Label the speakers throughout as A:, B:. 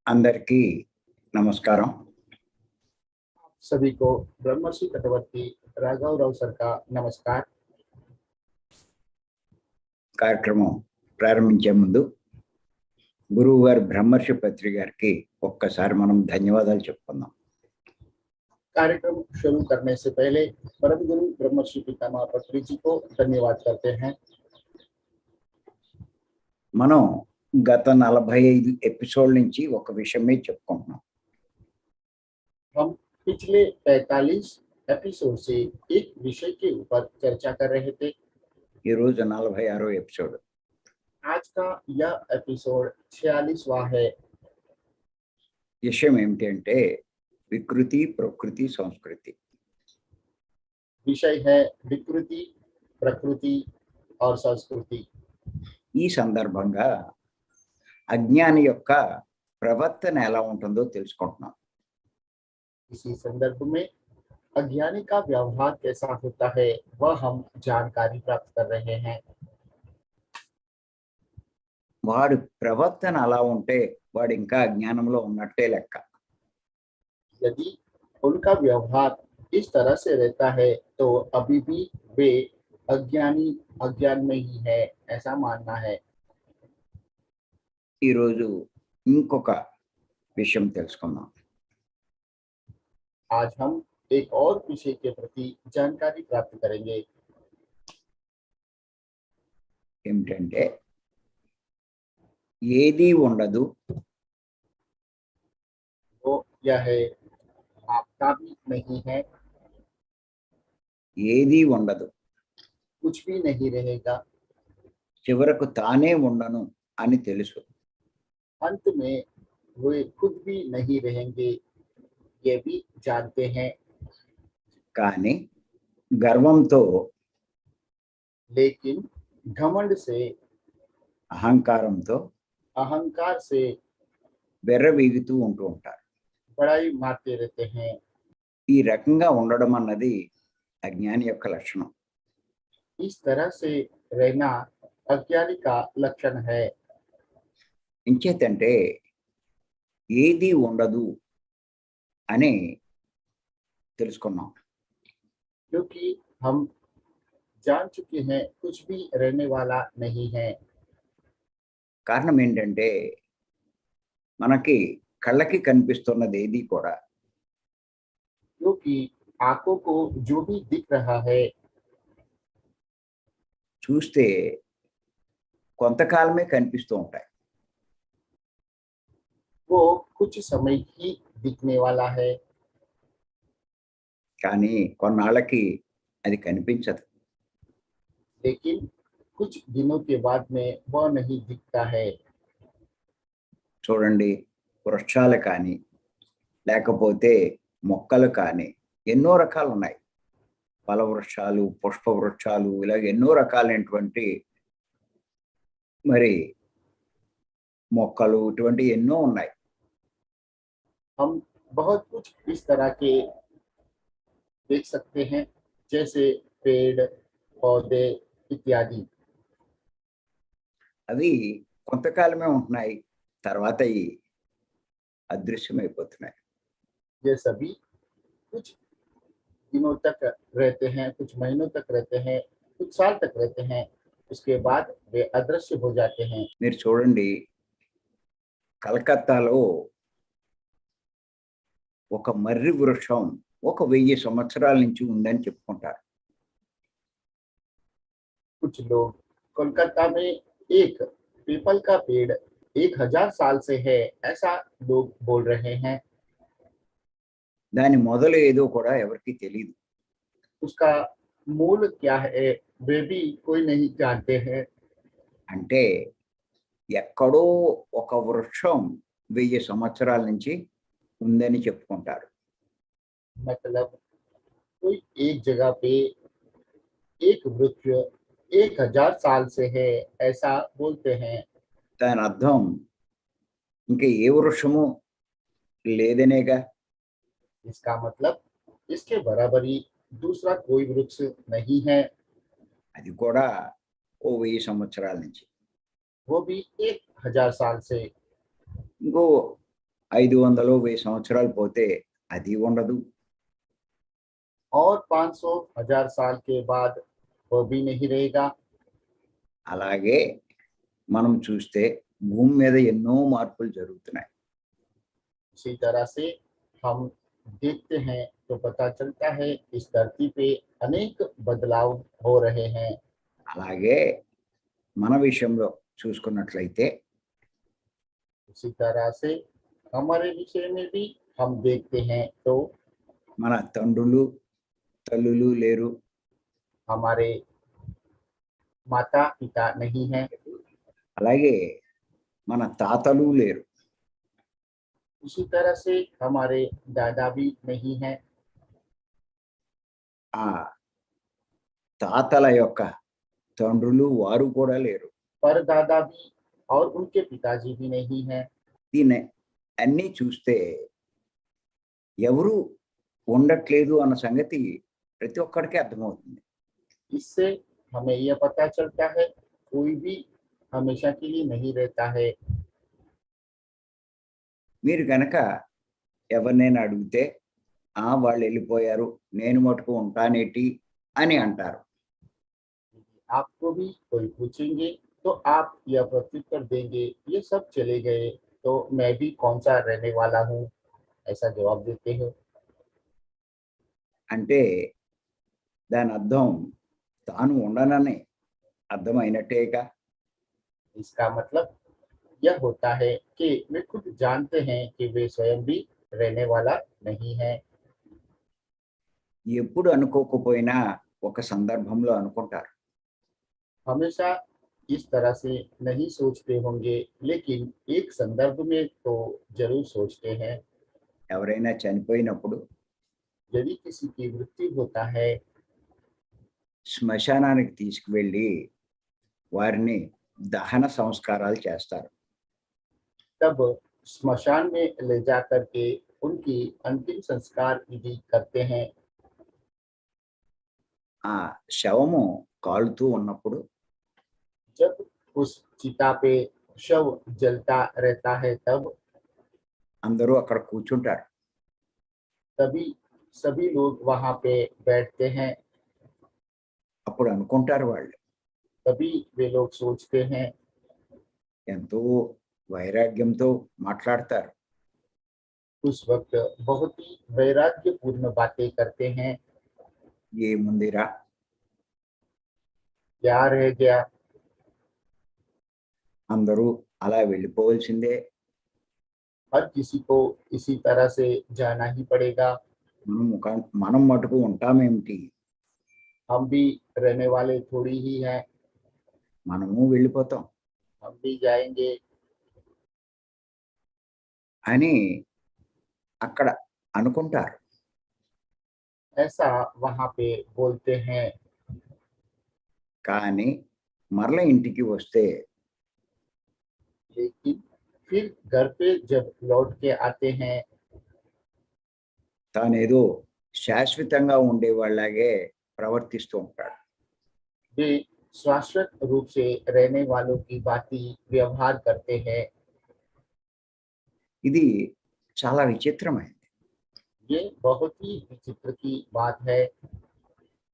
A: అందరికీ నమస్కారం.
B: सभी को ब्रह्मर्षि तटवर्ती राघव राव सर का नमस्कार।
A: కార్యక్రమం ప్రారంభించే ముందు గురువు గారు బ్రహ్మర్షి పత్రి గారికి ఒక్కసారి మనం ధన్యవాదాలు చెప్పుకుందాం.
B: कार्यक्रम शुरू करने से पहले परम गुरु ब्रह्मर्षि पितामह पत्री जी को धन्यवाद करते हैं।
A: మనం గత 45 ఎపిసోడ్ నుంచి ఒక విషయమే చెప్పుకుంటున్నాం.
B: हम पिछले 45 एपिसोड से एक विषय के ऊपर चर्चा कर रहे थे।
A: ఈ రోజు 46వ ఎపిసోడ్.
B: आज का यह एपिसोड 46वां है।
A: విషయం ఏమిటి అంటే వికృతి, ప్రకృతి, సంస్కృతి.
B: विषय है विकृति, प्रकृति और संस्कृति।
A: ఈ సందర్భంగా అజ్ఞాని యొక్క ప్రవర్తన ఎలా ఉంటుందో తెలుసుకుంటున్నాం.
B: इसी संदर्भ में अज्ञानी का व्यवहार कैसा होता है वह हम जानकारी प्राप्त कर रहे हैं।
A: వాడు ప్రవర్తన అలా ఉంటే వాడు ఇంకా అజ్ఞానంలో ఉన్నట్టే లెక్క.
B: यदि उनका व्यवहार इस तरह से रहता है तो अभी भी वे अज्ञान में ही है, ऐसा मानना है।
A: ఈరోజు ఇంకొక విషయం తెలుసుకుందాం.
B: आज हम एक और विषय के प्रति जानकारी प्राप्त करेंगे।
A: ఏమిటంటే ఏది ఉండదు,
B: वो यह है आपका भी नहीं है,
A: ఏది ఉండదు,
B: कुछ भी नहीं रहेगा,
A: చివరకు తానే ఉండను అని తెలుసు.
B: अंत में वे खुद भी नहीं रहेंगे, ये भी जानते हैं।
A: కానీ గర్వంతో,
B: लेकिन घमंड से,
A: అహంకారంతో
B: अहंकार से
A: బెర్రవీగుతూ ఉంటూ ఉంటారు.
B: बड़ाई मारते रहते हैं।
A: ఈ రకంగా ఉండడం అన్నది అజ్ఞాని యొక్క లక్షణం.
B: इस तरह से रहना अज्ञानी का लक्षण है।
A: ఇంచేతంటే ఏది ఉండదు అని తెలుసుకున్నాం.
B: क्योंकि हम जान चुके हैं कुछ भी रहने वाला नहीं है।
A: కారణం ఏంటంటే మనకి కళ్ళకి కనిపిస్తున్నది ఏది కూడా
B: क्योंकि आंखों को जो भी दिख रहा है
A: చూస్తే కొంతకాలమే కనిపిస్తూ ఉంటాయి.
B: वो कुछ समय ही दिखने वाला है,
A: కానీ కొన్నాళ్ళకి అది కనిపించదు.
B: लेकिन कुछ दिनों के बाद में वह नहीं दिखता है।
A: చూడండి, వృక్షాలు కానీ లేకపోతే మొక్కలు కానీ ఎన్నో రకాలు ఉన్నాయి. ఫల వృక్షాలు, పుష్ప వృక్షాలు, ఇలాగ ఎన్నో రకాలైనటువంటి మరి మొక్కలు ఇటువంటి ఎన్నో ఉన్నాయి.
B: हम बहुत कुछ इस तरह के देख सकते हैं, जैसे पेड़, पौधे इत्यादि।
A: అవి కొంతకాలమే ఉంటున్నాయి, తర్వాత ఈ అదృశ్యమైపోతున్నాయి.
B: ये सभी कुछ दिनों तक रहते हैं, कुछ महीनों तक रहते हैं, कुछ साल तक रहते हैं, उसके बाद वे अदृश्य हो जाते हैं।
A: మీరు చూడండి, కలకత్తాలో ఒక మర్రి వృక్షం 1000 సంవత్సరాల నుంచి ఉందని చెప్పుకుంటారు.
B: कुछ लोग कोलकाता में एक पीपल का पेड़ 1000 साल से है, ऐसा लोग बोल रहे हैं।
A: దాని మొదలు ఏదో కూడా ఎవరికి తెలియదు.
B: उसका मूल क्या है वे भी कोई नहीं जानते हैं।
A: అంటే ఎక్కడో ఒక వృక్షం 1000 సంవత్సరాల నుంచి ఉందని చెప్పుకుంటారు.
B: मतलब कोई एक जगह पे एक वृक्ष 1000 साल से है, ऐसा बोलते हैं।
A: దాని అర్థం ఇంకా ఏ వృక్షము లేదనేగా.
B: इसका मतलब इसके बराबरी दूसरा कोई वृक्ष नहीं है,
A: అది కూడా ఓ 1000 సంవత్సరాల నుంచి.
B: वो भी 1000 साल से।
A: ఇంకో 500 1000 సంవత్సరాలు పోతే అది ఉండదు.
B: और 500 1000 साल के बाद वो भी नहीं रहेगा।
A: అలాగే మనం చూస్తే భూమి మీద ఎన్నో మార్పులు జరుగుతున్నాయి.
B: इसी तरह से हम देखते हैं तो पता चलता है इस धरती पे अनेक बदलाव हो रहे हैं।
A: అలాగే మన విషయంలో చూసుకున్నట్లయితే
B: इसी तरह से हमारे विषय में भी हम देखते हैं तो
A: మన తండ్రులు తల్లులు లేరు,
B: हमारे माता पिता नहीं हैं।
A: అలాగే మన తాతలు లేరు.
B: उसी तरह से हमारे दादा भी नहीं हैं।
A: ఆ తాతల యొక్క తండ్రులు వారు కూడా లేరు.
B: पर दादा भी और उनके पिताजी भी नहीं हैं।
A: దీన్ని అన్నీ చూస్తే ఎవరు ఉండట్లేదు అన్న సంగతి ప్రతి ఒక్కడికి అర్థమవుతుంది.
B: इससे हमें यह पता चलता है कोई भी हमेशा के लिए नहीं रहता है।
A: మీరు గనక ఎవరినైనా అడిగితే వాళ్ళు వెళ్ళిపోయారు, నేను మటుకు ఉంటానేటి అని అంటారు.
B: आपको भी कोई पूछेंगे तो आप यह प्रत्युत्तर देंगे ये सब चले गए तो मैं भी कौन सा रहने वाला हूँ, ऐसा जवाब देते हैं।
A: అంటే దాని అర్థం తాను ఉండనని అర్థమైనట్టేగా.
B: इसका मतलब यह होता है कि वे खुद जानते हैं कि वे स्वयं भी रहने वाला नहीं है।
A: ఎప్పుడు అనుకోకపోయినా ఒక సందర్భంలో అనుకుంటారు.
B: हमेशा इस तरह से नहीं सोचते होंगे लेकिन एक संदर्भ में तो जरूर सोचते हैं।
A: ఎవరైనా చనిపోయినప్పుడు
B: यदि किसी की मृत्यु होता है
A: శ్మశానానికి తీసుకువెళ్ళి వారిని దహన సంస్కారాలు చేస్తారు.
B: तब स्मशान में ले जा करके उनकी अंतिम संस्कार विधि करते हैं।
A: ఆ శవము కాలుతూ ఉన్నప్పుడు
B: जब उस चिता पे शव जलता रहता है तब
A: అందరూ అక్కడ కూర్చుంటారు.
B: तभी सभी लोग वहां पे बैठते हैं।
A: అప్పుడు అనుకుంటారు వాళ్ళు
B: तभी वे लोग सोचते हैं।
A: ఎంతో వైరాగ్యంతో మాట్లాడతారు.
B: उस वक्त बहुत ही वैराग्यपूर्ण बातें करते हैं।
A: ఏముందిరా,
B: क्या रह गया,
A: అందరూ అలా వెళ్ళిపోవలసిందే,
B: हर किसी को इसी तरह से जाना ही पड़ेगा।
A: మనం మటుకు ఉంటామేమిటి,
B: हम भी रहने वाले थोड़ी ही हैं,
A: మనము వెళ్ళిపోతాం
B: हम भी जाएंगे,
A: అని అక్కడ అనుకుంటారు.
B: ऐसा वहां पे बोलते हैं।
A: కానీ మరల ఇంటికి వస్తే
B: लेकिन फिर घर पे जब लौट के आते हैं
A: తానేదో శాశ్వతంగా ఉండేవాళ్ళలాగే ప్రవర్తిస్తూ ఉంటాడు.
B: वे शाश्वत रूप से रहने वालों की बाती व्यवहार करते हैं।
A: ఇది చాలా విచిత్రమైనది.
B: ये बहुत ही विचित्र की बात है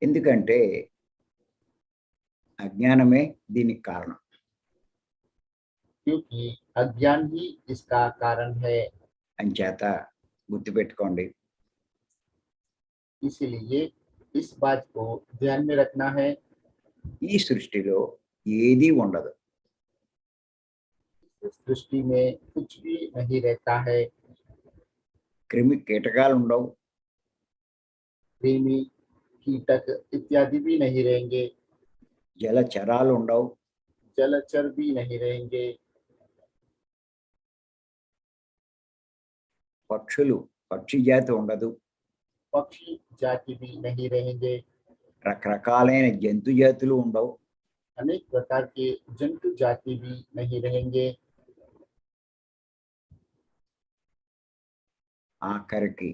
A: ఎందుకంటే అజ్ఞానమే దీనికి కారణం.
B: क्योंकि अज्ञान ही इसका कारण है।
A: అంచేత గుర్తుపెట్టుకోండి,
B: इसलिए इस बात को ध्यान में रखना है।
A: ఈ సృష్టిలో ఏదీ ఉండదు.
B: इस सृष्टि में कुछ भी नहीं रहता है।
A: క్రిమి కీటకాలు ఉండవు,
B: कृमि कीटक इत्यादि भी नहीं रहेंगे,
A: జలచరాలు ఉండవు,
B: जलचर भी नहीं रहेंगे,
A: పక్షులు పక్షి జాతి ఉండదు,
B: पक्षी जाति भी नहीं रहेंगे,
A: రకరకాలైన జంతు జాతులు ఉండవు,
B: अनेक प्रकार के जंतु जाति भी नहीं रहेंगे,
A: ఆఖరికి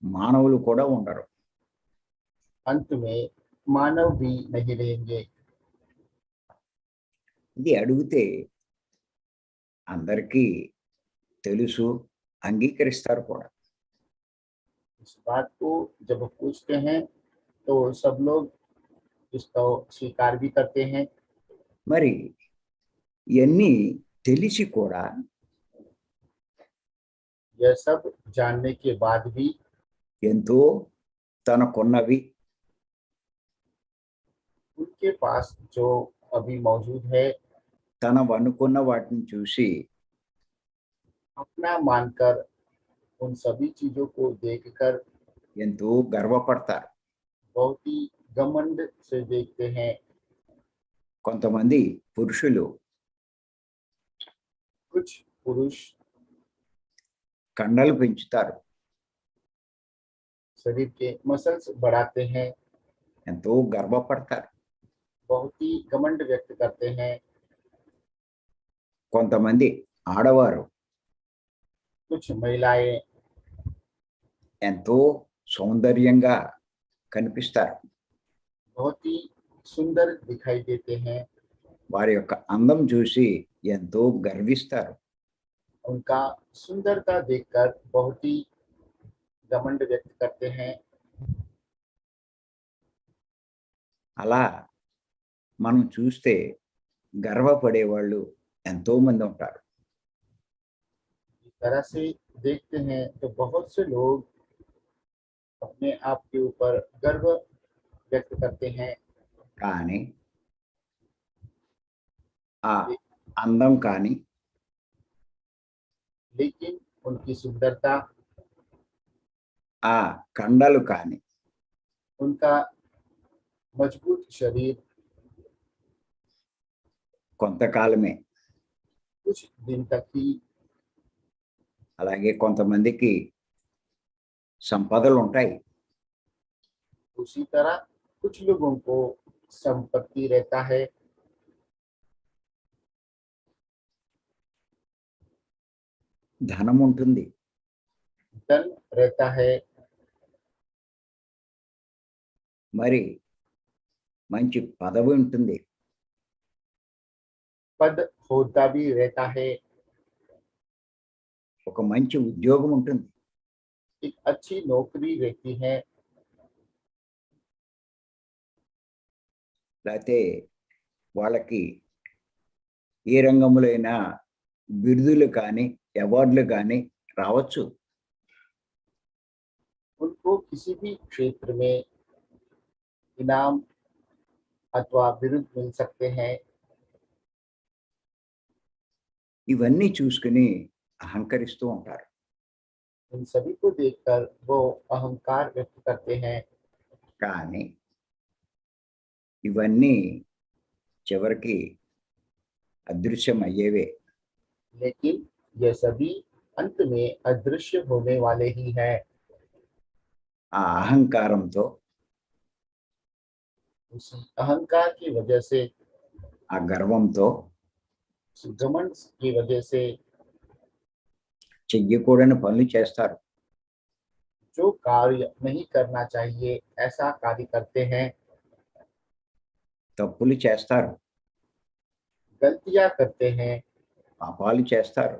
A: మానవులు కూడా ఉండరు.
B: अंत में मानव भी नहीं रहेंगे।
A: ఇది అడిగితే అందరికీ తెలుసు, అంగీకరిస్తారు కూడా.
B: इस बात को जब पूछते हैं तो सब लोग इसको स्वीकार भी करते हैं।
A: మరి ఇవన్నీ తెలిసి కూడా
B: यह सब जानने के बाद भी
A: ఎంతో తనకున్నవి
B: उनके पास जो अभी मौजूद है
A: తనవు అనుకున్న వాటిని చూసి
B: अपना मानकर उन सभी चीजों को देखकर
A: ఎంతో గర్వపడతారు.
B: बहुत ही घमंड से देखते हैं।
A: కొంతమంది పురుషులు
B: कुछ पुरुष
A: కండలు పెంచుతారు,
B: शरीर के मसल्स बढ़ाते हैं,
A: ఎంతో గర్వపడతారు.
B: बहुत ही घमंड व्यक्त करते हैं।
A: కొంతమంది ఆడవారు
B: कुछ महिलाएं
A: ఎంతో సౌందర్యంగా కనిపిస్తారు.
B: बहुत ही सुंदर दिखाई देते हैं।
A: వారి యొక్క అందం చూసి ఎంతో గర్విస్తారు.
B: उनका सुंदरता देखकर बहुत ही घमंड व्यक्त करते हैं।
A: అలా మనం చూస్తే గర్వపడే వాళ్ళు ఎంతో మంది ఉంటారు.
B: इस तरह से देखते हैं तो बहुत से लोग अपने आप के ऊपर गर्व व्यक्त करते हैं।
A: కానీ ఆ అందం కానీ
B: लेकिन उनकी सुंदरता,
A: ఆ కండలు కానీ
B: उनका मजबूत शरीर
A: కొంతకాలమే.
B: कुछ दिन तक ही,
A: అలాగే కొంతమందికి సంపదలు ఉంటాయి,
B: उसी तरह कुछ लोगों को संपत्ति रहता है,
A: ధనం ఉంటుంది,
B: धन रहता है,
A: మరి మంచి పదవి ఉంటుంది,
B: पद होता भी रहता है,
A: ఒక మంచి ఉద్యోగం ఉంటుంది.
B: एक अच्छी नौकरी रहती है,
A: లేకపోతే వాళ్ళకి ఏ రంగంలో అయినా బిరుదులు కానీ అవార్డులు కానీ రావచ్చు.
B: उनको किसी भी क्षेत्र में इनाम अथवा बिरुद मिल सकते हैं।
A: ఇవన్నీ చూసుకుని అహంకరిస్తూ ఉంటారు.
B: इन सभी को देखकर वो अहंकार व्यक्त करते हैं।
A: కానీ ఇవన్నీ చివరికి అదృశ్యమయ్యేవే.
B: लेकिन ये सभी अंत में अदृश्य होने वाले ही हैं।
A: ఆ అహంకారంతో
B: उस अहंकार की वजह से,
A: ఆ గర్వంతో
B: उस घमंड की वजह से
A: చెయ్యకూడని పనులు చేస్తారు.
B: जो कार्य नहीं करना चाहिए ऐसा कार्य करते हैं,
A: తప్పులు చేస్తారు,
B: गलतियां करते हैं,
A: పాపాలు చేస్తారు.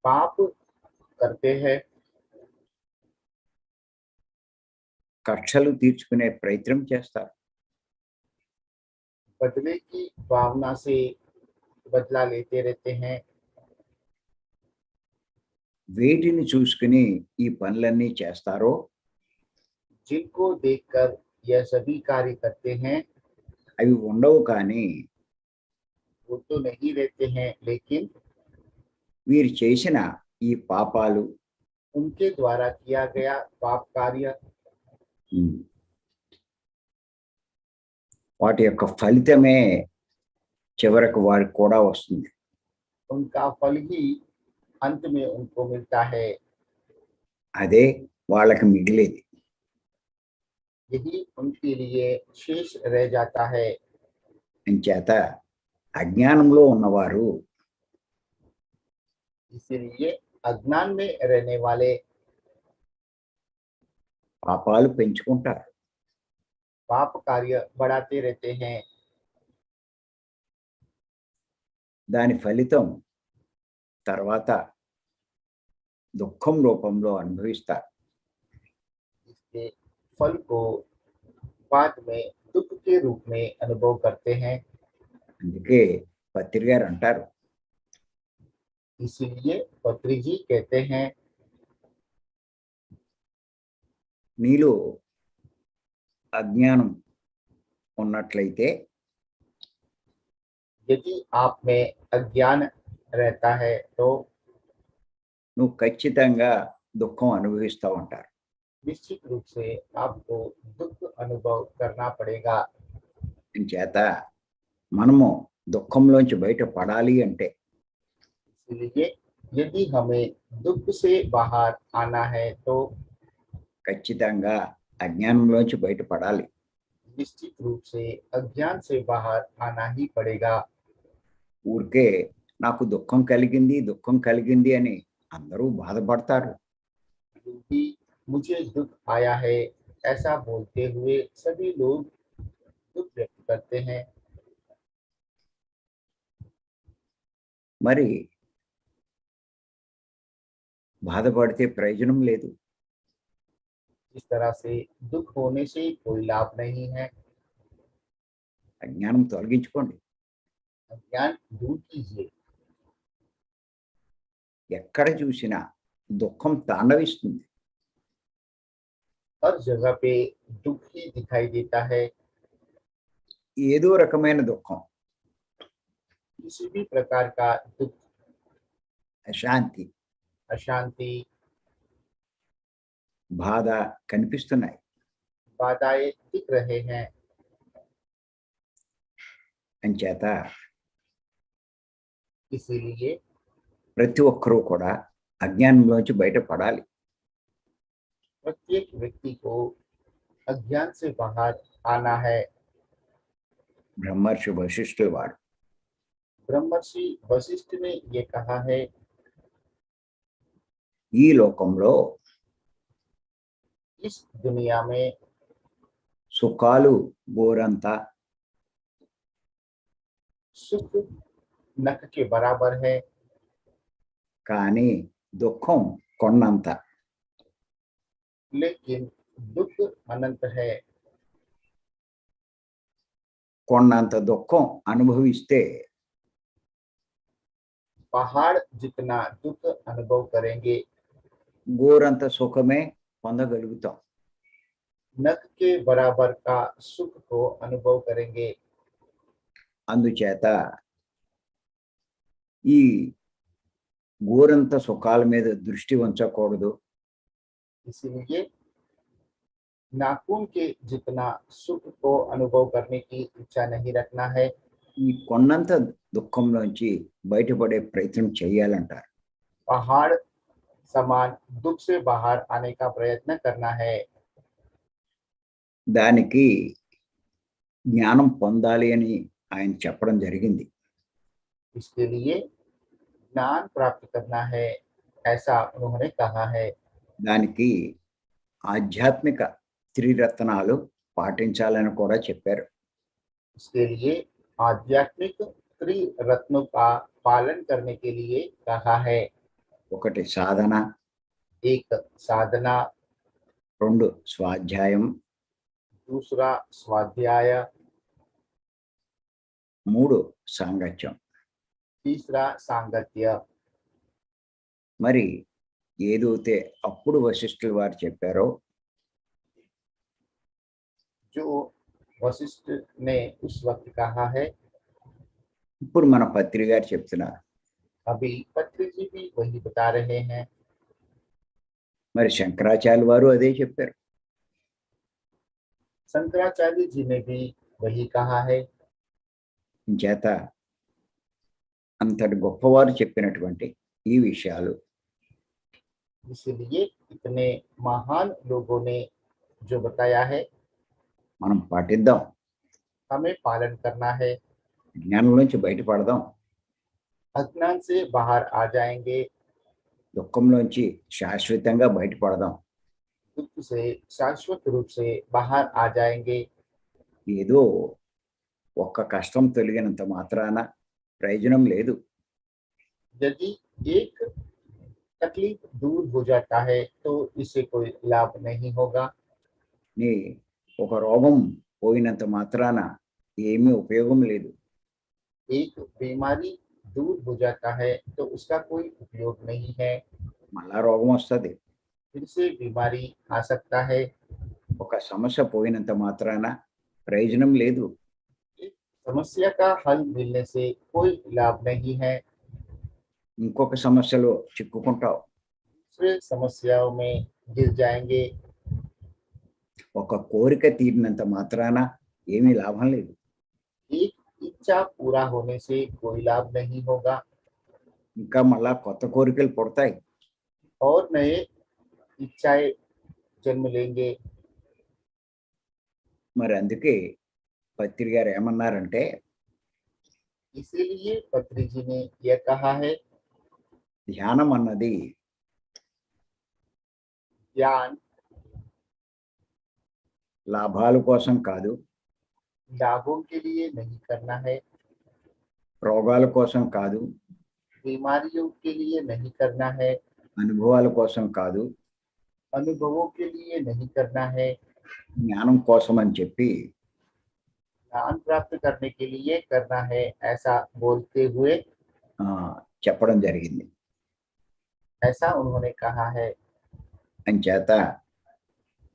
B: पाप करते हैं,
A: కక్షలు తీర్చుకునే ప్రయత్నం చేస్తారు.
B: बदले की भावना से बदला लेते रहते हैं।
A: వేటిని చూసుకుని ఈ పనులన్నీ చేస్తారో
B: जिनको देखकर यह सभी कार्य करते हैं
A: అవి ఉండవు. కానీ
B: वो तो नहीं रहते हैं, लेकिन
A: వీరు చేసిన ఈ పాపాలు
B: उनके द्वारा किया गया पाप कार्य,
A: వాటి యొక్క ఫలితమే చివరకు వారికి కూడా వస్తుంది.
B: उनका फल ही अंत में उनको मिलता है।
A: అదే వాళ్ళకి మిగిలేది.
B: यही उनके लिए शेष रह जाता है।
A: అంచేత అజ్ఞానంలో ఉన్నవారు
B: इसीलिए अज्ञान में रहने वाले
A: పాపాలు పెంచుకుంటారు.
B: पाप कार्य बढ़ाते रहते हैं।
A: దాని ఫలితం తర్వాత దుఃఖం రూపంలో అనుభవిస్తారు.
B: इसके फल को बाद में दुख के रूप में अनुभव करते हैं।
A: అందుకే పత్రి గారు అంటారు,
B: इसीलिए पत्री जी कहते हैं,
A: నీలో అజ్ఞానం ఉన్నట్లయితే
B: यदि आप में अज्ञान रहता है तो
A: నువ్వు ఖచ్చితంగా దుఃఖం అనుభవిస్తావు అంటారు.
B: निश्चित रूप से आपको दुख अनुभव करना पड़ेगा।
A: చేత మనము దుఃఖంలోంచి బయట పడాలి అంటే
B: इसलिए यदि हमें दुख से बाहर आना है तो
A: ఖచ్చితంగా అజ్ఞానంలోంచి బయట పడాలి.
B: निश्चित रूप से अज्ञान से बाहर आना ही पड़ेगा।
A: ఊరికే నాకు దుఃఖం కలిగింది అని అందరూ బాధపడతారు.
B: क्योंकि मुझे दुख आया है ऐसा बोलते हुए सभी लोग दुख व्यक्त करते हैं।
A: మరి బాధపడితే ప్రయోజనం లేదు.
B: इस तरह से दुख होने से कोई लाभ नहीं है।
A: అజ్ఞానం తొలగించుకోండి.
B: अज्ञान दूर कीजिए।
A: ఎక్కడ చూసినా దుఃఖం తాండవిస్తుంది.
B: हर जगह पे दुख ही दिखाई देता है।
A: ఏదో రకమైన దుఃఖం,
B: किसी भी प्रकार का दुख,
A: అశాంతి,
B: अशांति,
A: బాధ కనిపిస్తున్నాయి.
B: बाधाएं दिख रहे हैं।
A: అంచేత
B: इसीलिए
A: ప్రతి ఒక్కరూ కూడా అజ్ఞానంలోంచి బయటపడాలి.
B: प्रत्येक व्यक्ति को अज्ञान से बाहर आना है।
A: బ్రహ్మర్షి వశిష్ఠుల వారు
B: ब्रह्मर्षि वशिष्ठ ने ये कहा है,
A: ఈ లోకంలో
B: इस दुनिया में
A: సుఖాలు గోరంత,
B: सुख नख के बराबर है,
A: కానీ దుఃఖం కొండంత.
B: लेकिन दुख अनंत है।
A: కొండంత దుఃఖం అనుభవిస్తే
B: पहाड़ जितना दुख अनुभव करेंगे
A: గోరంత సుఖమే పొందగలుగుతాం.
B: नख के बराबर का सुख को अनुभव करेंगे।
A: అందుచేత ఈ గోరంత సుఖాల మీద దృష్టి ఉంచకూడదు.
B: इसलिए नाखून के जितना सुख को अनुभव करने की इच्छा नहीं रखना है।
A: ఈ కొండంత దుఃఖంలోంచి బయటపడే ప్రయత్నం చేయాలంటారు.
B: पहाड़ समान दुख से बाहर आने का प्रयत्न करना है।
A: దానికి జ్ఞానం పొందాలి అని ఆయన చెప్పడం జరిగింది.
B: इसके लिए ज्ञान प्राप्त करना है ऐसा उन्होंने कहा है।
A: దానికి ఆధ్యాత్మిక త్రిరత్నాలు పాటించాలని కూడా చెప్పారు.
B: इसके लिए आध्यात्मिक त्रिरत्नों का पालन करने के लिए कहा है।
A: ఒకటి సాధన,
B: एक साधना,
A: రెండు స్వాధ్యాయం,
B: दूसरा स्वाध्याय,
A: మూడు సాంగత్యం.
B: तीसरा सांगत्य।
A: మరి ఏదైతే అప్పుడు వశిష్ఠుల వారు చెప్పారో
B: जो वशिष्ठ ने उस वक्त कहा है,
A: ఇప్పుడు మన పత్రి గారు చెప్తున్నారు.
B: अभी पत्री जी भी वही बता रहे हैं।
A: మరి శంకరాచార్య వారు అదే చెప్పారు.
B: शंकराचार्य जी ने भी वही कहा है।
A: చేత అంతటి గొప్పవారు చెప్పినటువంటి ఈ విషయాలు
B: इसलिए इतने महान लोगों ने जो बताया है
A: మనం పాటిద్దాం.
B: हमें पालन करना है।
A: జ్ఞానంలోంచి బయటపడదాం.
B: अज्ञान से बाहर आ जाएंगे,
A: దుఃఖంలోంచి శాశ్వతంగా బయటపడదాం.
B: दुख से शाश्वत रूप से बाहर आ जाएंगे।
A: ఏదో ఒక్క కష్టం తొలగినంత మాత్రాన ప్రయోజనం లేదు.
B: यदि एक तकलीफ दूर हो जाता है तो इससे कोई लाभ नहीं होगा।
A: నీ ఒక రోగం పోయినంత మాత్రాన ఏమీ ఉపయోగం లేదు.
B: एक बीमारी दूर हो जाता है तो उसका कोई उपयोग नहीं है,
A: మళ్ళా రోగం వస్తుంది.
B: फिर से बीमारी आ सकता है।
A: ఒక సమస్య పోయినంత మాత్రాన ప్రయోజనం లేదు.
B: एक समस्या का हल मिलने से कोई लाभ नहीं है,
A: ఇంకొక సమస్యలో చిక్కుకుంటావు.
B: दूसरे समस्याओं में गिर जाएंगे।
A: ఒక కోరిక తీరినంత మాత్రాన ఏమీ లాభం లేదు.
B: एक इच्छा पूरा होने से कोई लाभ नहीं होगा
A: ఇంకా మళ్ళా కొత్త కోరికలు పుడతాయి.
B: और नए इच्छाएं जन्म लेंगे।
A: మరి అందుకే పత్రి గారు ఏమన్నారంటే,
B: इसीलिए पत्री जी ने यह कहा है,
A: ధ్యానం అన్నది
B: ज्ञान
A: లాభాల కోసం కాదు,
B: लाभों के लिए नहीं करना है,
A: రోగాల కోసం కాదు,
B: बीमारियों के लिए नहीं करना है,
A: అనుభవాల కోసం కాదు,
B: अनुभवों के लिए नहीं करना है,
A: జ్ఞానం కోసం అని చెప్పి
B: ज्ञान प्राप्त करने के लिए करना है, ऐसा बोलते हुए
A: ఆ, చెప్పడం జరిగింది.
B: ऐसा उन्होंने कहा है।
A: అంచేత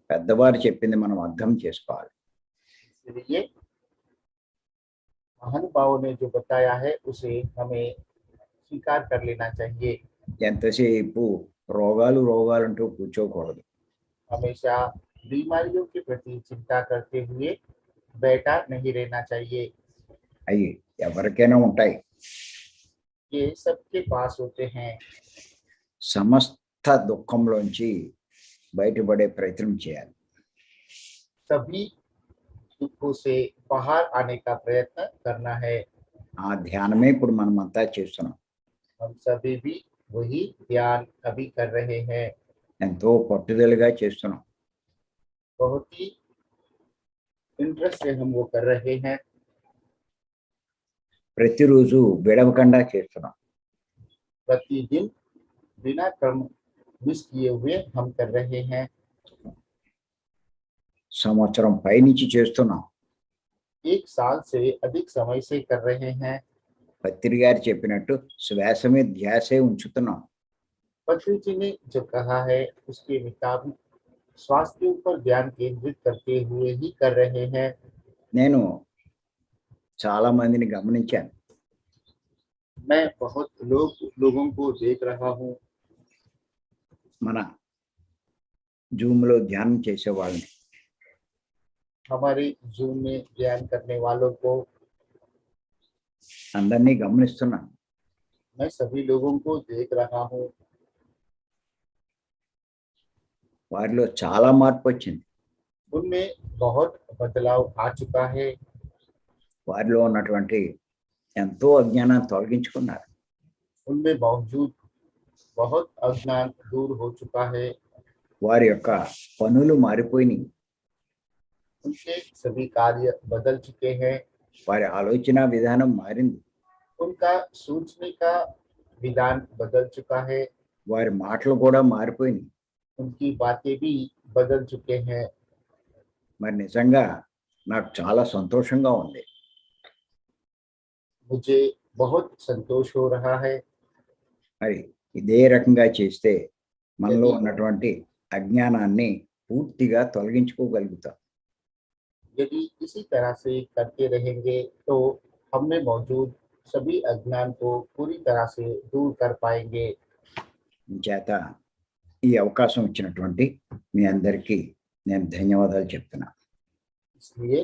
A: పెద్దవారు చెప్పింది మనం అర్థం చేసుకోవాలి.
B: इसलिए महानुभावों ने जो बताया है उसे हमें स्वीकार कर लेना चाहिए।
A: ఎంతసేపు రోగాలు రోగాలు అంటూ కూర్చోకూడదు.
B: हमेशा बीमारियों के प्रति चिंता करते हुए बैठा नहीं रहना चाहिए।
A: అవి ఎవరికైనా ఉంటాయి.
B: ये सबके पास होते हैं।
A: సమస్త దుఃఖంలోంచి బయటపడే ప్రయత్నం చేయాలి.
B: सभी दुखों से बाहर आने का प्रयत्न करना है।
A: ఆ ధ్యానమే ఇప్పుడు మనం అంతా చేస్తున్నాం.
B: हम सभी भी वही ध्यान अभी कर रहे हैं।
A: ఎంతో పట్టుదలగా చేస్తున్నాం.
B: बहुत ही इंटरेस्ट से हम वो कर रहे हैं।
A: ప్రతిరోజు విడవకుండా చేస్తున్నాం.
B: प्रतिदिन बिना कर्म मिस किए हुए हम कर रहे हैं।
A: సంవత్సరం పైనుంచి చేస్తున్నాం.
B: एक साल से अधिक समय से कर रहे हैं।
A: పత్రి గారు చెప్పినట్టు శ్వాస మీద ధ్యాసే ఉంచుతున్నాం.
B: पत्री जी ने जो कहा है उसके मुताबिक स्वास्थ्य के ऊपर ध्यान केंद्रित करते हुए ही कर रहे हैं।
A: నేను చాలా మందిని గమనించాను.
B: मैं बहुत लोगों को देख रहा हूँ।
A: మన జూమ్లో ధ్యానం చేసే వాళ్ళని
B: हमारे जूम में ध्यान करने वालों को
A: అందరినీ గమనిస్తున్నాను.
B: मैं सभी लोगों को देख रहा हूँ।
A: వారిలో చాలా మార్పు వచ్చింది.
B: उनमें बहुत बदलाव आ चुका है।
A: వారిలో ఉన్నటువంటి ఎంతో అజ్ఞానాన్ని తొలగించుకున్నారు.
B: उनमें मौजूद बहुत अज्ञान दूर हो चुका है।
A: వారి యొక్క పనులు మారిపోయినాయి.
B: उनके सभी कार्य बदल चुके हैं।
A: వారి ఆలోచన విధానం మారింది.
B: उनका सोचने का विधान बदल चुका है।
A: వారి మాటలు కూడా మారిపోయినాయి.
B: उनकी बातें भी बदल चुके हैं।
A: మరి నిజంగా నాకు చాలా సంతోషంగా ఉంది.
B: मुझे बहुत संतोष हो रहा है।
A: మరి ఇదే రకంగా చేస్తే మనలో ఉన్నటువంటి అజ్ఞానాన్ని పూర్తిగా తొలగించుకోగలుగుతాం.
B: यदि इसी तरह से करते रहेंगे तो हम में मौजूद सभी अज्ञान को पूरी तरह से दूर कर पाएंगे।
A: చేత ఈ అవకాశం ఇచ్చినటువంటి మీ అందరికీ నేను ధన్యవాదాలు చెప్తున్నా.
B: इसलिए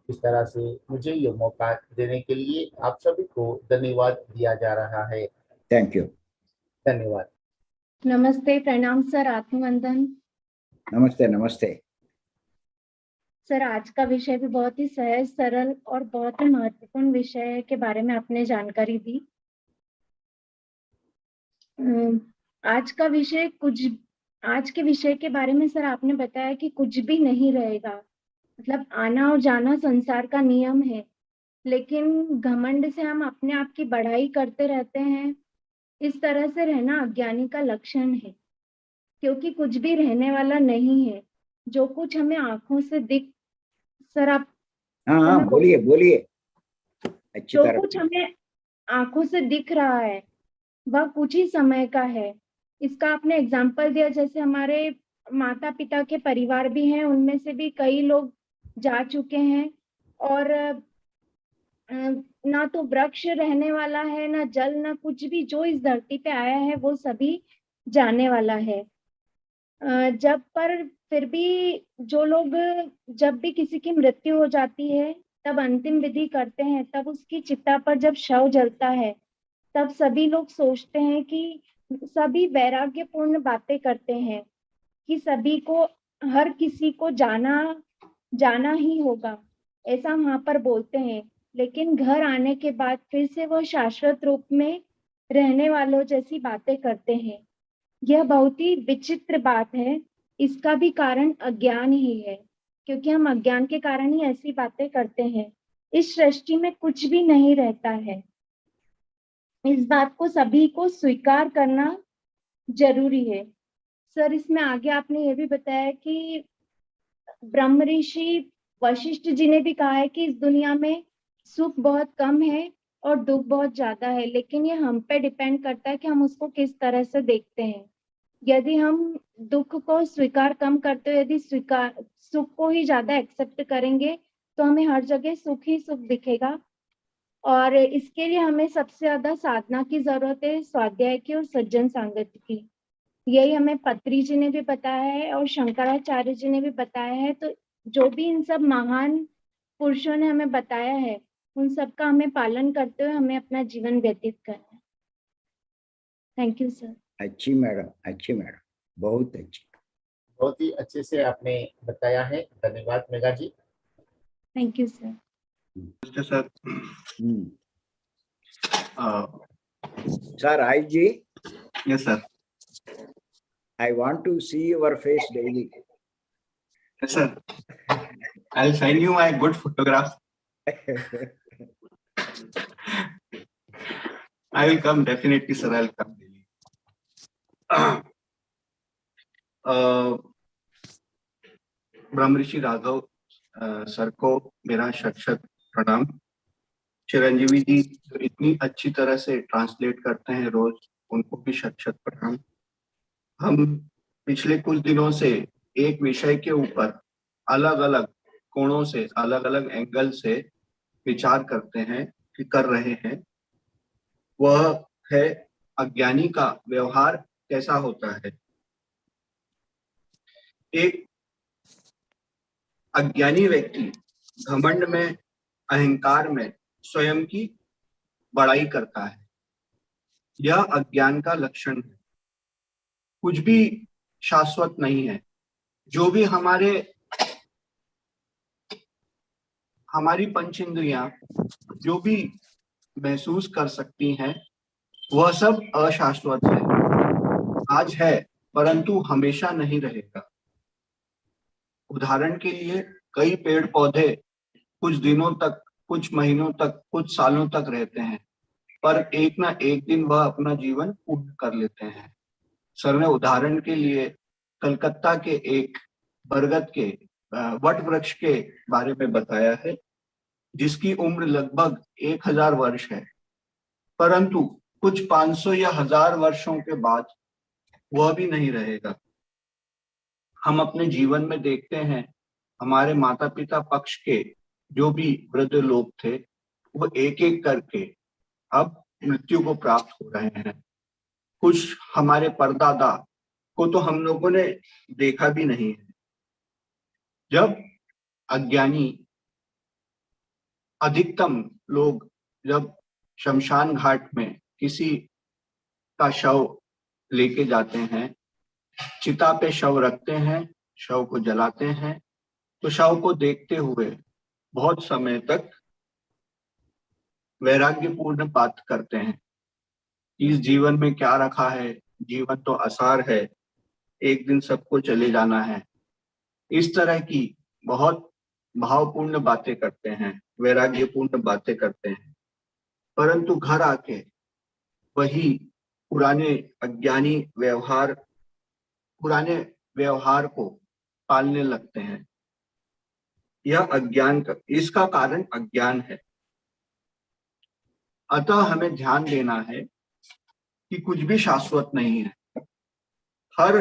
B: इस तरह से मुझे ये मौका देने के लिए आप सभी को धन्यवाद दिया जा रहा है।
A: Thank you.
B: धन्यवाद।
C: नमस्ते, प्रणाम सर, आत्मवंदन।
A: నమస్తే నమస్తే.
C: सर, आज का विषय भी बहुत ही सहज, सरल और बहुत ही महत्वपूर्ण विषय के बारे में आपने जानकारी दी। आज के विषय के बारे में सर आपने बताया कि कुछ भी नहीं रहेगा, मतलब आना और जाना संसार का नियम है, लेकिन घमंड से हम अपने आप की बढ़ाई करते रहते हैं इस तरह से रहना अज्ञानी का लक्षण है, क्योंकि कुछ भी रहने वाला नहीं है। जो कुछ हमें आंखों से दिख सर आप
A: हाँ
C: को
A: हाँ,
C: मैं
A: बोलिए बोलिए अच्छी
C: जो
A: तरह
C: कुछ
A: से।
C: हमें आंखों से दिख रहा है वह कुछ ही समय का है। इसका आपने एग्जाम्पल दिया, जैसे हमारे माता पिता के परिवार भी हैं, उनमें से भी कई लोग जा चुके हैं, और ना तो वृक्ष रहने वाला है, ना जल, ना कुछ भी जो इस धरती पे आया है वो सभी जाने वाला है। जब पर फिर भी जो लोग, जब भी किसी की मृत्यु हो जाती है तब अंतिम विधि करते हैं, तब उसकी चिता पर जब शव जलता है तब सभी लोग सोचते हैं कि सभी वैराग्यपूर्ण बातें करते हैं कि सभी को, हर किसी को जाना जाना ही होगा, ऐसा वहां पर बोलते हैं। लेकिन घर आने के बाद फिर से वो शाश्वत रूप में रहने वालों जैसी बातें करते हैं। यह बहुत ही विचित्र बात है। इसका भी कारण अज्ञान ही है, क्योंकि हम अज्ञान के कारण ही ऐसी बातें करते हैं। इस सृष्टि में कुछ भी नहीं रहता है, इस बात को सभी को स्वीकार करना जरूरी है। सर, इसमें आगे आपने ये भी बताया कि ब्रह्म ऋषि वशिष्ठ जी ने भी कहा है कि इस दुनिया में सुख बहुत कम है और दुख बहुत ज्यादा है, लेकिन ये हम पे डिपेंड करता है कि हम उसको किस तरह से देखते हैं। यदि हम दुख को स्वीकार कम करते हो, यदि स्वीकार सुख को ही ज्यादा एक्सेप्ट करेंगे, तो हमें हर जगह सुख ही सुख दिखेगा। और इसके लिए हमें सबसे ज्यादा साधना की जरूरत है, स्वाध्याय की और सज्जन संगत की। यही हमें पत्री जी ने भी बताया है और शंकराचार्य जी ने भी बताया है। तो जो भी इन सब महान पुरुषों ने हमें बताया है, उन सब का हमें पालन करते हुए हमें अपना जीवन व्यतीत करना है। Thank you sir.
A: अच्छी मैडम, अच्छी मैडम, बहुत अच्छी।
B: बहुत ही अच्छे से आपने बताया है, धन्यवाद Megha ji.
C: Thank you sir.
D: नमस्ते सर।
A: सर आई जी,
D: yes sir.
A: I want to see your face daily.
D: Yes sir. I'll send you my good photographs. I will come definitely sir. I'll come daily. Brahma Rishi Raghav sir को मेरा शत शत प्रणाम। चिरंजीवी जी जो इतनी अच्छी तरह से ट्रांसलेट करते हैं रोज, उनको भी शत शत प्रणाम। हम पिछले कुछ दिनों से एक विषय के ऊपर अलग अलग कोणों से, अलग अलग एंगल से विचार करते हैं कि कर रहे हैं। वह है अज्ञानी का व्यवहार कैसा होता है। एक अज्ञानी व्यक्ति घमंड में, अहंकार में स्वयं की बड़ाई करता है। यह अज्ञान का लक्षण है। कुछ भी शाश्वत नहीं है। जो भी हमारी पंच इंद्रियां जो भी महसूस कर सकती हैं, वह सब अशाश्वत है। आज है परंतु हमेशा नहीं रहेगा। उदाहरण के लिए कई पेड़ पौधे कुछ दिनों तक, कुछ महीनों तक, कुछ सालों तक रहते हैं, पर एक ना एक दिन वह अपना जीवन पूर्ण कर लेते हैं। सर ने उदाहरण के लिए कलकत्ता के एक बरगद के वट वृक्ष के बारे में बताया है, जिसकी उम्र लगभग 1000 वर्ष है, परंतु कुछ 500 या 1000 वर्षों के बाद वह भी नहीं रहेगा। हम अपने जीवन में देखते हैं, हमारे माता पिता पक्ष के जो भी वृद्ध लोग थे, वो एक एक करके अब मृत्यु को प्राप्त हो रहे हैं। कुछ हमारे परदादा को तो हम लोगों ने देखा भी नहीं है। जब अज्ञानी, अधिकतम लोग जब शमशान घाट में किसी का शव लेके जाते हैं, चिता पे शव रखते हैं, शव को जलाते हैं, तो शव को देखते हुए बहुत समय तक वैराग्यपूर्ण बात करते हैं। इस जीवन में क्या रखा है, जीवन तो असार है, एक दिन सबको चले जाना है। इस तरह की बहुत भावपूर्ण बातें करते हैं, वैराग्यपूर्ण बातें करते हैं, परंतु घर आके वही पुराने व्यवहार को पालने लगते हैं। यह इसका कारण अज्ञान है। अतः हमें ध्यान देना है कि कुछ भी शाश्वत नहीं है। हर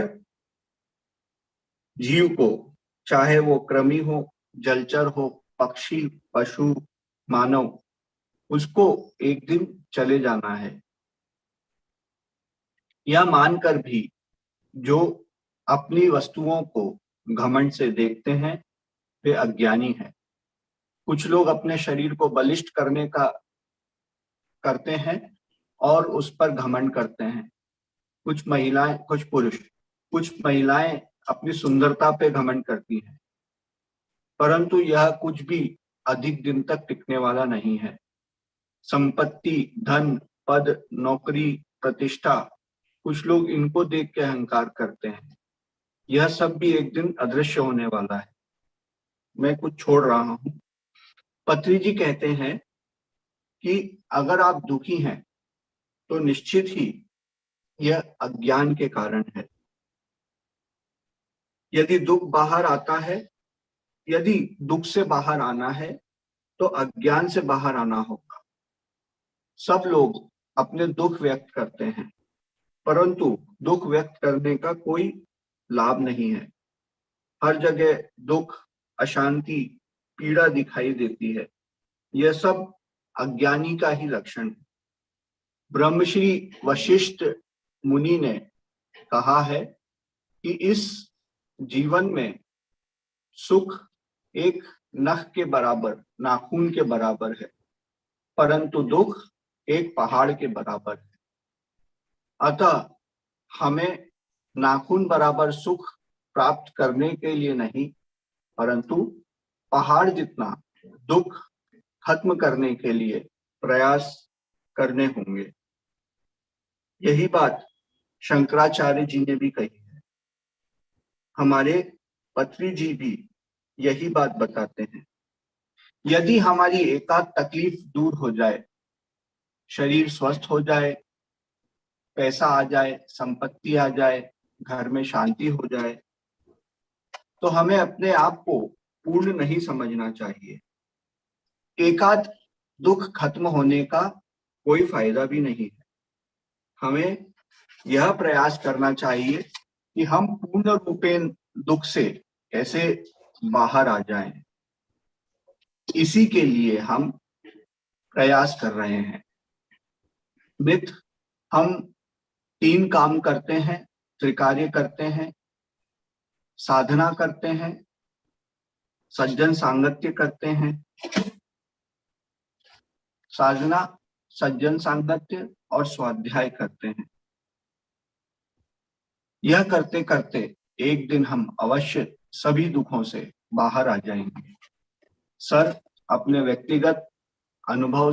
D: जीव को, चाहे वो कृमि हो, जलचर हो, पक्षी, पशु, मानव, उसको एक दिन चले जाना है। यह मानकर भी जो अपनी वस्तुओं को घमंड से देखते हैं वे अज्ञानी हैं। कुछ लोग अपने शरीर को बलिष्ठ करते हैं और उस पर घमंड करते हैं। कुछ महिलाएं अपनी सुंदरता पे घमंड करती हैं, परंतु यह कुछ भी अधिक दिन तक टिकने वाला नहीं है। संपत्ति, धन, पद, नौकरी, प्रतिष्ठा, कुछ लोग इनको देख के अहंकार करते हैं। यह सब भी एक दिन अदृश्य होने वाला है। मैं कुछ छोड़ रहा हूं। पत्री जी कहते हैं कि अगर आप दुखी हैं तो निश्चित ही यह अज्ञान के कारण है। यदि दुख से बाहर आना है तो अज्ञान से बाहर आना होगा। सब लोग अपने दुख व्यक्त करते हैं, परंतु दुख व्यक्त करने का कोई लाभ नहीं है। हर जगह दुख, अशांति, पीड़ा दिखाई देती है। यह सब अज्ञानी का ही लक्षण है। ब्रह्मश्री वशिष्ठ मुनि ने कहा है कि इस जीवन में सुख एक नख के बराबर, नाखून के बराबर है, परंतु दुख एक पहाड़ के बराबर है। अतः हमें नाखून बराबर सुख प्राप्त करने के लिए नहीं, परंतु पहाड़ जितना दुख खत्म करने के लिए प्रयास करने होंगे। यही बात शंकराचार्य जी ने भी कही है। हमारे पत्री जी भी यही बात बताते हैं। यदि हमारी एकाध तकलीफ दूर हो जाए, शरीर स्वस्थ हो जाए, पैसा आ जाए, संपत्ति आ जाए, घर में शांति हो जाए, तो हमें अपने आप को पूर्ण नहीं समझना चाहिए। एकाध दुख खत्म होने का कोई फायदा भी नहीं है। हमें यह प्रयास करना चाहिए कि हम पूर्ण रूपेण दुख से कैसे बाहर आ जाएं। इसी के लिए हम प्रयास कर रहे हैं। मित्र, हम 3 काम करते हैं, त्रिकार्य करते हैं, साधना करते हैं, सज्जन सांगत्य करते हैं। साधना, सज्जन सांगत्य और स्वाध्याय करते हैं। यह करते करते एक दिन हम अवश्य सभी दुखों से बाहर आ जाएंगे। सर अपने व्यक्तिगत अनुभव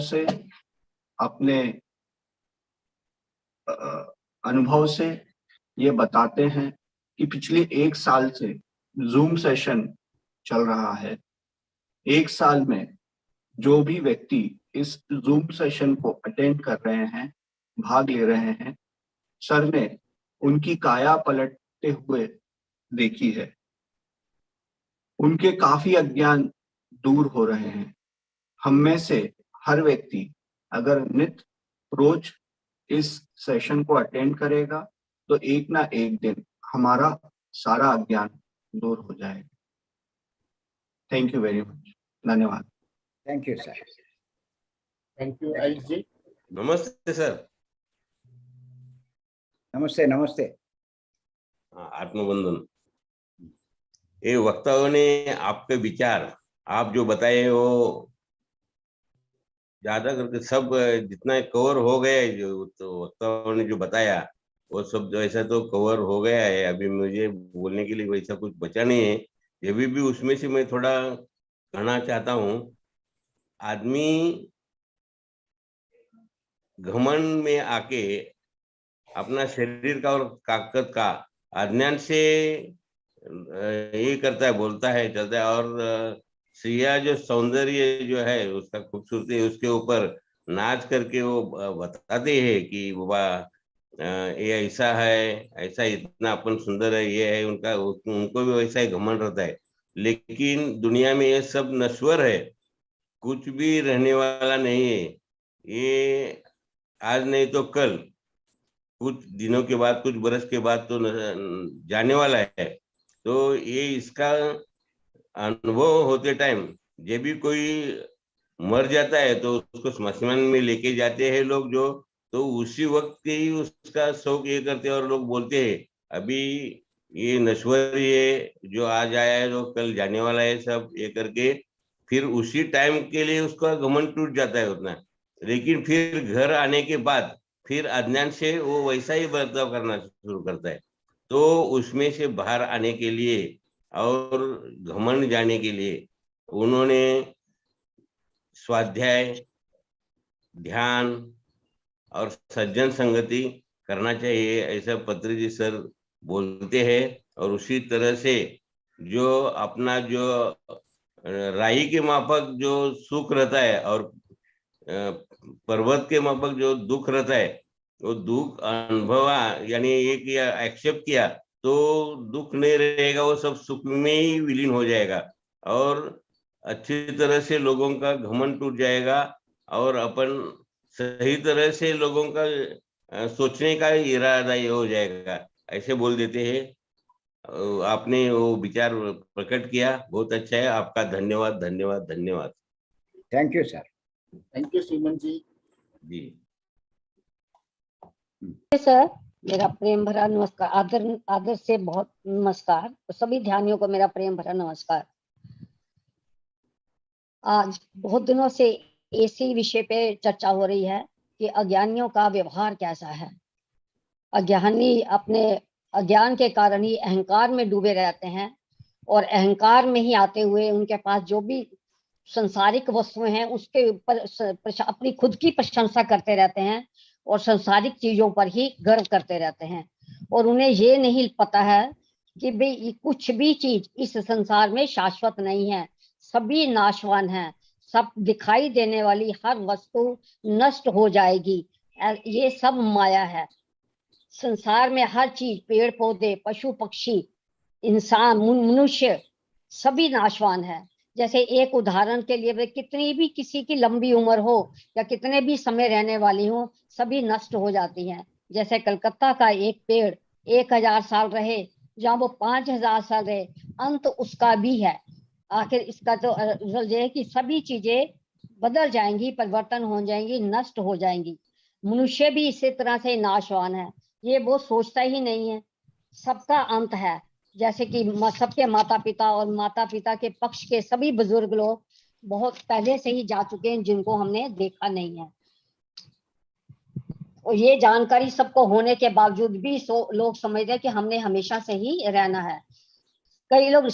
D: से ये बताते हैं कि पिछले 1 साल से जूम सेशन चल रहा है। 1 साल में जो भी व्यक्ति इस जूम सेशन को अटेंड कर रहे हैं, भाग ले रहे हैं, सर ने उनकी काया पलटते हुए देखी है। उनके काफी अज्ञान दूर हो रहे हैं। हम में से हर व्यक्ति अगर नित्य रोज इस सेशन को अटेंड करेगा तो एक ना एक दिन हमारा सारा अज्ञान दूर हो जाएगा। Thank you very much. धन्यवाद।
A: Thank you sir.
B: Thank you Aayush ji.
E: नमस्ते सर।
A: नमस्ते नमस्ते।
E: आत्मबंधन। ये वक्ताओं ने आपके विचार, आप जो बताए वो ज्यादा करके सब जितना कवर हो गया है, जो तो वक्ताओं ने जो बताया वो सब जो ऐसा तो कवर हो गया है। अभी मुझे बोलने के लिए वैसा कुछ बचा नहीं है। ये भी उसमें से मैं थोड़ा कहना चाहता हूँ। आदमी घमंड में आके अपना शरीर का और ताकत का अज्ञान से ये करता है, बोलता है, चलता है। और स्त्रिया जो सौंदर्य जो है उसका खूबसूरती, उसके ऊपर नाच करके वो बताते हैं कि बाबा ये ऐसा है, ऐसा इतना अपन सुंदर है, ये है उनका, उनको भी वैसा ही घमंड रहता है। लेकिन दुनिया में ये सब नश्वर है, कुछ भी रहने वाला नहीं है। ये आज नहीं तो कल, कुछ दिनों के बाद, कुछ बरस के बाद तो जाने वाला है। तो ये इसका अनुभव होते टाइम जब भी कोई मर जाता है तो उसको स्मशान में लेके जाते हैं लोग जो, तो उसी वक्त ही उसका शोक ये करते हैं और लोग बोलते हैं अभी ये नश्वर, ये जो आज आया है जो कल जाने वाला है, सब ये करके फिर उसी टाइम के लिए उसका घमंड टूट जाता है उतना। लेकिन फिर घर आने के बाद फिर अज्ञान से वो वैसा ही बर्ताव करना शुरू करता है। तो उसमें से बाहर आने के लिए और घमंड जाने के लिए उन्होंने स्वाध्याय, ध्यान और सज्जन संगति करना चाहिए, ऐसा पत्री जी सर बोलते हैं। और उसी तरह से जो अपना जो राई के माफक जो सुख रहता है और पर्वत के माफक जो दुख रहता है, वो दुख अनुभवा यानी ये किया, एक्सेप्ट किया, तो दुख नहीं रहेगा, वो सब सुख में ही विलीन हो जाएगा और अच्छी तरह से लोगों का घमंड टूट जाएगा और अपन सही तरह से लोगों का सोचने का इरादा ये हो जाएगा, ऐसे बोल देते हैं। आपने वो विचार प्रकट किया, बहुत अच्छा है, आपका धन्यवाद धन्यवाद धन्यवाद।
A: Thank you sir.
B: Thank you Shriman ji.
E: जी
F: सर, मेरा प्रेम भरा नमस्कार, आदर आदर से बहुत नमस्कार। तो सभी ध्यानियों को मेरा प्रेम भरा नमस्कार। आज बहुत दिनों से ऐसे विषय पे चर्चा हो रही है कि अज्ञानियों का व्यवहार कैसा है। अज्ञानी अपने अज्ञान के कारण ही अहंकार में डूबे रहते हैं और अहंकार में ही आते हुए उनके पास जो भी संसारिक वस्तुएं हैं उसके ऊपर अपनी खुद की प्रशंसा करते रहते हैं और संसारिक चीजों पर ही गर्व करते रहते हैं। और उन्हें ये नहीं पता है कि भाई कुछ भी चीज इस संसार में शाश्वत नहीं है, सभी नाशवान हैं। सब दिखाई देने वाली हर वस्तु नष्ट हो जाएगी, ये सब माया है। संसार में हर चीज, पेड़ पौधे, पशु पक्षी, इंसान, मनुष्य, सभी नाशवान है। जैसे एक उदाहरण के लिए, कितनी भी किसी की लंबी उम्र हो या कितने भी समय रहने वाली हो, सभी नष्ट हो जाती हैं। जैसे कलकत्ता का एक पेड़ 1000 साल रहे, जहाँ वो 5000 साल रहे, अंत उसका भी है। आखिर इसका तो रिजल्ट ये है कि सभी चीजें बदल जाएंगी, परिवर्तन हो जाएंगी, नष्ट हो जाएंगी। मनुष्य भी इसी तरह से नाशवान है, ये वो सोचता ही नहीं है। सबका अंत है। जैसे कि सबके माता पिता और माता पिता के पक्ष के सभी बुजुर्ग लोग बहुत पहले से ही जा चुके हैं, जिनको हमने देखा नहीं है। और ये जानकारी सबको होने के बावजूद भी लोग समझते हैं कि हमने हमेशा से ही रहना है। कई लोग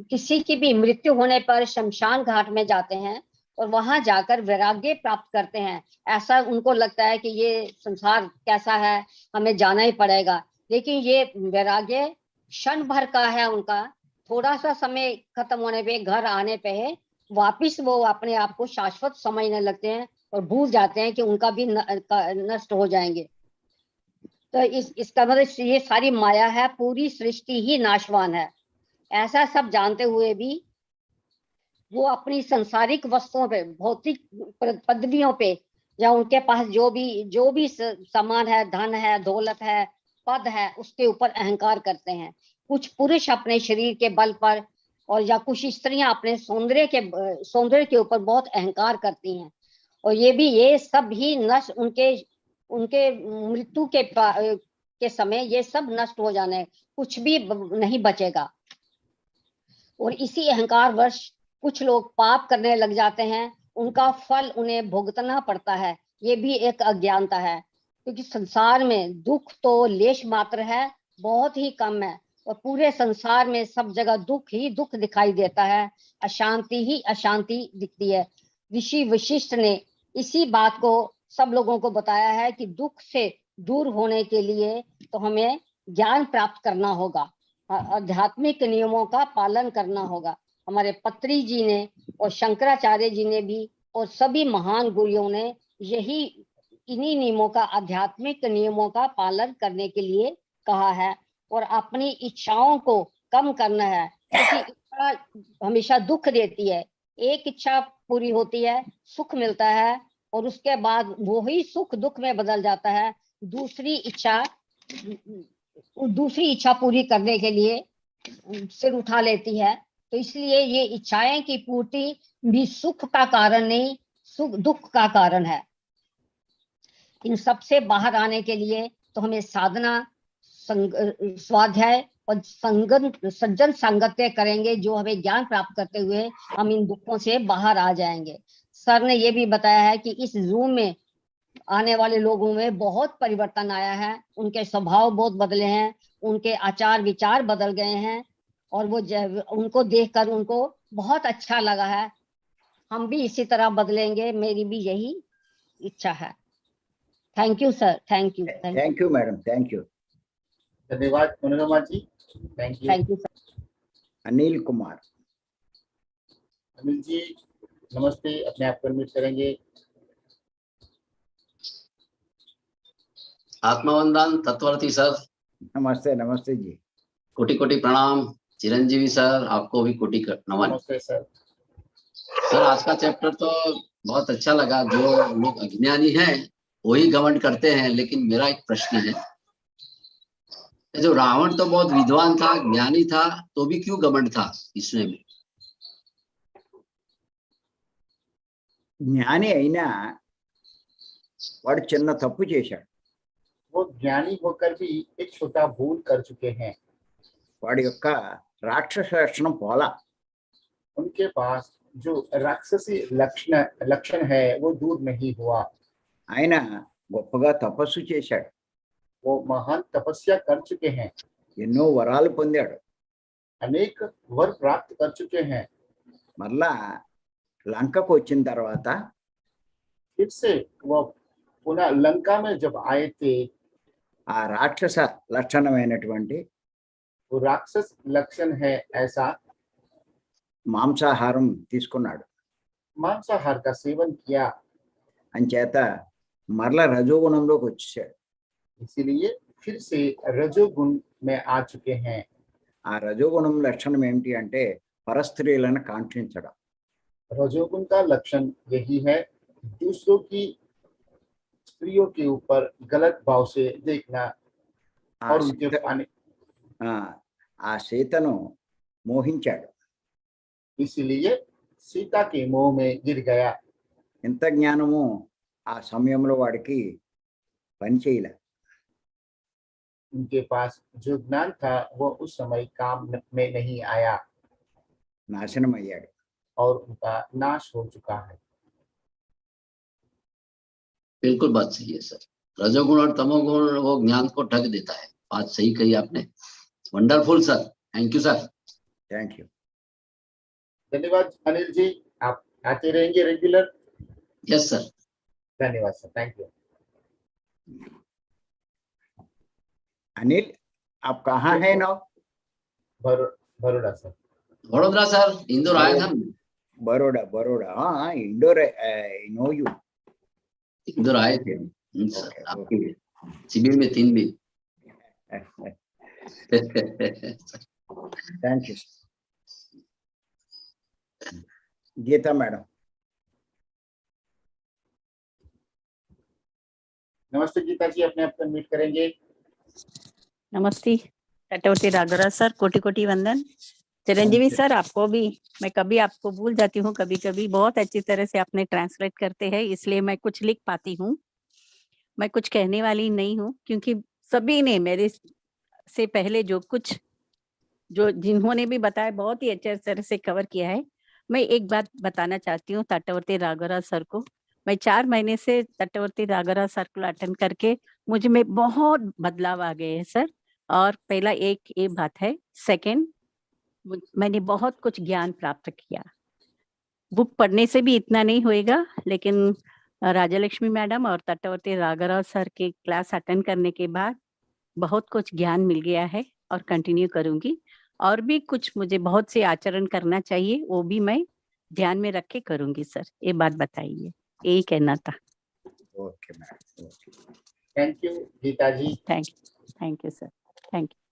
F: किसी की भी मृत्यु होने पर शमशान घाट में जाते हैं और वहां जाकर वैराग्य प्राप्त करते हैं। ऐसा उनको लगता है कि ये संसार कैसा है, हमें जाना ही पड़ेगा। लेकिन ये वैराग्य क्षण भर का है उनका। थोड़ा सा समय खत्म होने पे, घर आने पे वापिस वो अपने आप को शाश्वत समझने लगते हैं और भूल जाते हैं कि उनका भी नष्ट हो जाएंगे। तो इसका मतलब ये सारी माया है, पूरी सृष्टि ही नाशवान है। ऐसा सब जानते हुए भी वो अपनी संसारिक वस्तुओं पे, भौतिक पदवियों पे, या उनके पास जो भी सामान है, धन है, दौलत है, पद है, उसके ऊपर अहंकार करते हैं। कुछ पुरुष अपने शरीर के बल पर और या कुछ स्त्रियां अपने सौंदर्य के ऊपर बहुत अहंकार करती हैं। और ये सब ही नष्ट, उनके मृत्यु के समय ये सब नष्ट हो जाने, कुछ भी नहीं बचेगा। और इसी अहंकार वश कुछ लोग पाप करने लग जाते हैं, उनका फल उन्हें भुगतना पड़ता है। ये भी एक अज्ञानता है, क्योंकि संसार में दुख तो लेश मात्र है, बहुत ही कम है। और पूरे संसार में सब जगह दुख ही दुख दिखाई देता है, अशांति ही अशांति दिखती है। ऋषि वशिष्ठ ने इसी बात को सब लोगों को बताया है कि दुख से दूर होने के लिए तो हमें ज्ञान प्राप्त करना होगा, आध्यात्मिक नियमों का पालन करना होगा। हमारे पत्री जी ने और शंकराचार्य जी ने भी और सभी महान गुरुओं ने यही इन्हीं नियमों का, आध्यात्मिक नियमों का पालन करने के लिए कहा है और अपनी इच्छाओं को कम करना है, क्योंकि इच्छा हमेशा दुख देती है। एक इच्छा पूरी होती है, सुख मिलता है, और उसके बाद वही सुख दुख में बदल जाता है। दूसरी इच्छा पूरी करने के लिए सिर उठा लेती है। तो इसलिए ये इच्छाएं की पूर्ति भी सुख का कारण नहीं, सुख दुख का कारण है। इन सब से बाहर आने के लिए तो हमें साधना, स्वाध्याय और सज्जन संगत्य करेंगे, जो हमें ज्ञान प्राप्त करते हुए हम इन दुखों से बाहर आ जाएंगे। सर ने ये भी बताया है कि इस जूम में आने वाले लोगों में बहुत परिवर्तन आया है, उनके स्वभाव बहुत बदले हैं, उनके आचार विचार बदल गए हैं, और वो उनको देखकर उनको बहुत अच्छा लगा है। हम भी इसी तरह बदलेंगे, मेरी भी यही इच्छा है। Thank you sir, thank you.
A: Thank you madam, thank you.
B: धन्यवाद Manorama ji, thank you.
F: Thank you sir.
A: Anil Kumar.
B: Anil ji नमस्ते, अपने आप को अनम्यूट करेंगे।
G: आत्मवंदन तत्वर्थी सर,
A: नमस्ते, नमस्ते जी।
G: कोटि कोटि प्रणाम। चिरंजीवी सर, आपको भी कोटि नमन।
B: नमस्ते सर।
G: सर आज का चैप्टर तो बहुत अच्छा लगा। जो लोग अज्ञानी हैं वही घमंड करते हैं, लेकिन मेरा एक प्रश्न है, जो रावण तो बहुत विद्वान था, ज्ञानी था, तो भी क्यों घमंड था इसमें भी?
A: జ్ఞాని అయినా వాడు చిన్న తప్పు చేశాడు.
B: वो ज्ञानी होकर भी एक छोटा भूल कर चुके हैं।
A: వాడి యొక్క రాక్షస లక్షణం పోలా.
B: उनके पास जो राक्षसी लक्षण है वो दूर नहीं हुआ।
A: ఆయన గొప్పగా తపస్సు చేశాడు,
B: वो महान तपस्या कर चुके हैं,
A: ఎన్నో వరాలు పొందాడు.
B: अनेक वर प्राप्त कर चुके हैं।
A: మరలా లంకకు వచ్చిన తర్వాత
B: फिर से वो पुनः लंका में जब आए थे,
A: ఆ రాక్షస లక్షణమైనటువంటి
B: वो राक्षस लक्षण है ऐसा
A: మాంసాహారం తీసుకున్నాడు.
B: मांसाहार का सेवन किया,
A: అంచేత మరలా రజోగుణంలోకి వచ్చేసాడు.
B: इसीलिए फिर से रजोगुण में आ चुके हैं।
A: ఆ రజోగుణం లక్షణం ఏమిటి అంటే పరస్త్రీలను కాంక్షించడం.
B: रजोगुण का लक्षण यही है, दूसरों की स्त्रियों के ऊपर गलत भाव से देखना
A: ఆ
B: और उनके
A: సీత-
B: पाने।
A: ఆ సీతను మోహించాడు.
B: इसीलिए सीता के मोह में गिर गया।
A: ఎంత జ్ఞానము ఆ సమయంలో వాడికి పనిచేయలే.
B: उनके पास जो ज्ञान था वो उस समय काम में नहीं आया
A: నాశనం అయ్యాడు.
B: और उनका नाश हो चुका है।
G: बिल्कुल बात सही है सर। रजोगुण और तमोगुण वो ज्ञान को ढक देता है। बात सही कही आपने। Wonderful sir, thank you sir.
A: Thank you.
B: धन्यवाद अनिल जी, आप आते रहेंगे रेगुलर।
G: Yes sir.
B: धन्यवाद सर, थैंक यू।
A: अनिल, आप कहाँ हैं now?
B: Baroda sir.
G: Vadodara sir, Indore आया था।
A: बड़ौदा, बड़ौदा, हाँ इंडोर, नो यू।
G: इंदौर आए थे सर,
A: Okay,
G: आपके शिविर में 3 दिन।
A: Thank you. गीता मैडम.
B: नमस्ते गीता जी, अपने आप को मीट करेंगे।
H: नमस्ते तटवर्ती राघवराज सर, कोटि कोटि वंदन। चिरंजीवी
A: नमस्ते।
H: सर, आपको भी मैं कभी आपको भूल जाती हूँ, कभी कभी बहुत अच्छी तरह से आपने ट्रांसलेट करते हैं, इसलिए मैं कुछ लिख पाती हूँ। मैं कुछ कहने वाली नहीं हूँ, क्योंकि सभी ने मेरे से पहले जो जिन्होंने भी बताया बहुत ही अच्छे तरह से कवर किया है। मैं एक बात बताना चाहती हूँ तटवर्ती राघवराज सर को। मैं 4 महीने से तटवर्ती राघवराज सर को अटेंड करके मुझ में बहुत बदलाव आ गए हैं सर। और पहला एक ये बात है। सेकंड, मैंने बहुत कुछ ज्ञान प्राप्त किया। बुक पढ़ने से भी इतना नहीं होएगा, लेकिन राजलक्ष्मी मैडम और तटवर्ती राघवराज सर के क्लास अटेंड करने के बाद बहुत कुछ ज्ञान मिल गया है और कंटिन्यू करूंगी। और भी कुछ मुझे बहुत से आचरण करना चाहिए, वो भी मैं ध्यान में रख के करूंगी सर। ये बात बताइए, यही कहना था।
A: Okay ma'am, okay.
B: Thank you Geeta ji.
H: Thank you sir, thank you.